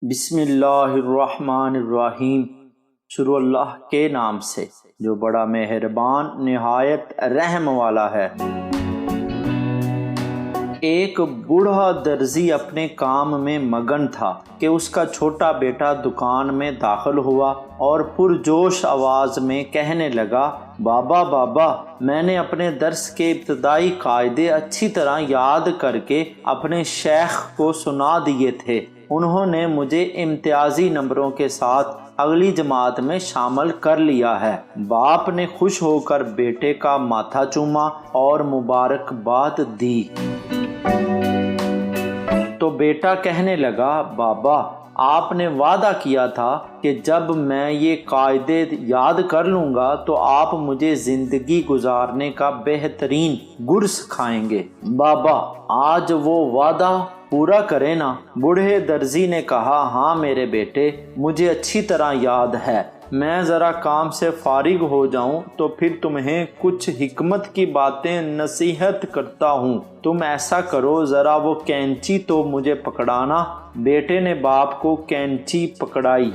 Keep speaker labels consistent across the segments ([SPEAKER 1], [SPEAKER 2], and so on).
[SPEAKER 1] بسم اللہ الرحمن الرحیم۔ شروع اللہ کے نام سے جو بڑا مہربان نہایت رحم والا ہے۔ ایک بوڑھا درزی اپنے کام میں مگن تھا کہ اس کا چھوٹا بیٹا دکان میں داخل ہوا اور پرجوش آواز میں کہنے لگا، بابا بابا، میں نے اپنے درس کے ابتدائی قاعدے اچھی طرح یاد کر کے اپنے شیخ کو سنا دیے تھے۔ انہوں نے مجھے امتیازی نمبروں کے ساتھ اگلی جماعت میں شامل کر لیا ہے۔ باپ نے خوش ہو کر بیٹے کا ماتھا چوما اور مبارکباد دی۔ تو بیٹا کہنے لگا، بابا، آپ نے وعدہ کیا تھا کہ جب میں یہ قاعدے یاد کر لوں گا تو آپ مجھے زندگی گزارنے کا بہترین گر سکھائیں گے۔ بابا، آج وہ وعدہ پورا کرے نا؟ بوڑھے درزی نے کہا، ہاں میرے بیٹے، مجھے اچھی طرح یاد ہے۔ میں ذرا کام سے فارغ ہو جاؤں تو پھر تمہیں کچھ حکمت کی باتیں نصیحت کرتا ہوں۔ تم ایسا کرو، ذرا وہ کینچی تو مجھے پکڑانا۔ بیٹے نے باپ کو کینچی پکڑائی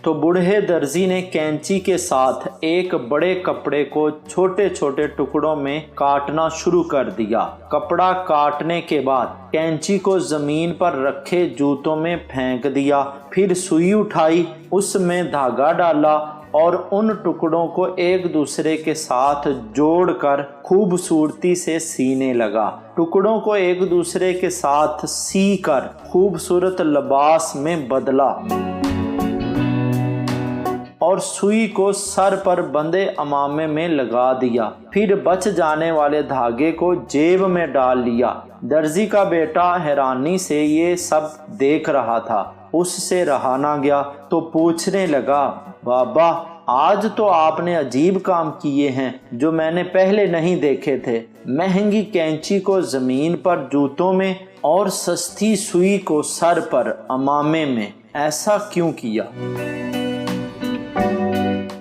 [SPEAKER 1] تو بوڑھے درزی نے کینچی کے ساتھ ایک بڑے کپڑے کو چھوٹے چھوٹے ٹکڑوں میں کاٹنا شروع کر دیا۔ کپڑا کاٹنے کے بعد کینچی کو زمین پر رکھے جوتوں میں پھینک دیا، پھر سوئی اٹھائی، اس میں دھاگا ڈالا اور ان ٹکڑوں کو ایک دوسرے کے ساتھ جوڑ کر خوبصورتی سے سینے لگا۔ ٹکڑوں کو ایک دوسرے کے ساتھ سی کر خوبصورت لباس میں بدلا اور سوئی کو سر پر بندھے امامے میں لگا دیا، پھر بچ جانے والے دھاگے کو جیب میں ڈال لیا۔ درزی کا بیٹا حیرانی سے یہ سب دیکھ رہا تھا، اس سے رہا نہ گیا تو پوچھنے لگا، بابا، آج تو آپ نے عجیب کام کیے ہیں جو میں نے پہلے نہیں دیکھے تھے۔ مہنگی کینچی کو زمین پر جوتوں میں اور سستی سوئی کو سر پر امامے میں، ایسا کیوں کیا؟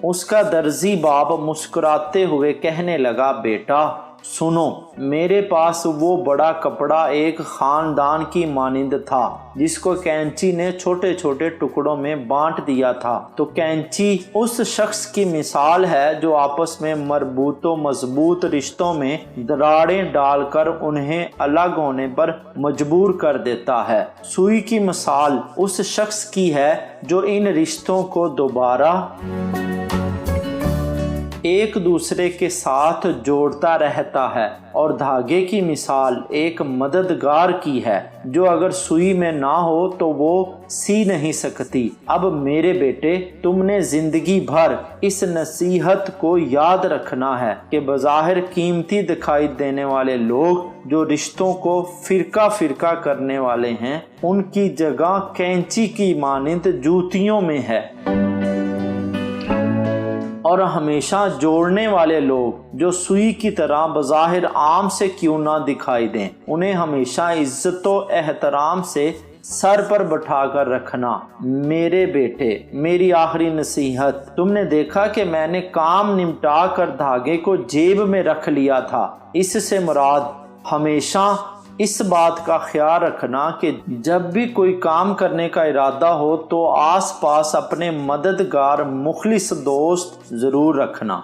[SPEAKER 1] اس کا درزی باپ مسکراتے ہوئے کہنے لگا، بیٹا سنو، میرے پاس وہ بڑا کپڑا ایک خاندان کی مانند تھا جس کو کینچی نے چھوٹے چھوٹے ٹکڑوں میں بانٹ دیا تھا۔ تو کینچی اس شخص کی مثال ہے جو آپس میں مربوط و مضبوط رشتوں میں دراڑیں ڈال کر انہیں الگ ہونے پر مجبور کر دیتا ہے۔ سوئی کی مثال اس شخص کی ہے جو ان رشتوں کو دوبارہ ایک دوسرے کے ساتھ جوڑتا رہتا ہے، اور دھاگے کی مثال ایک مددگار کی ہے جو اگر سوئی میں نہ ہو تو وہ سی نہیں سکتی۔ اب میرے بیٹے، تم نے زندگی بھر اس نصیحت کو یاد رکھنا ہے کہ بظاہر قیمتی دکھائی دینے والے لوگ جو رشتوں کو فرقہ فرقہ کرنے والے ہیں، ان کی جگہ کینچی کی مانند جوتیوں میں ہے، اور ہمیشہ جوڑنے والے لوگ جو سوئی کی طرح بظاہر عام سے کیوں نہ دکھائی دیں، انہیں ہمیشہ عزت و احترام سے سر پر بٹھا کر رکھنا۔ میرے بیٹے، میری آخری نصیحت، تم نے دیکھا کہ میں نے کام نمٹا کر دھاگے کو جیب میں رکھ لیا تھا۔ اس سے مراد ہمیشہ اس بات کا خیال رکھنا کہ جب بھی کوئی کام کرنے کا ارادہ ہو تو آس پاس اپنے مددگار مخلص دوست ضرور رکھنا۔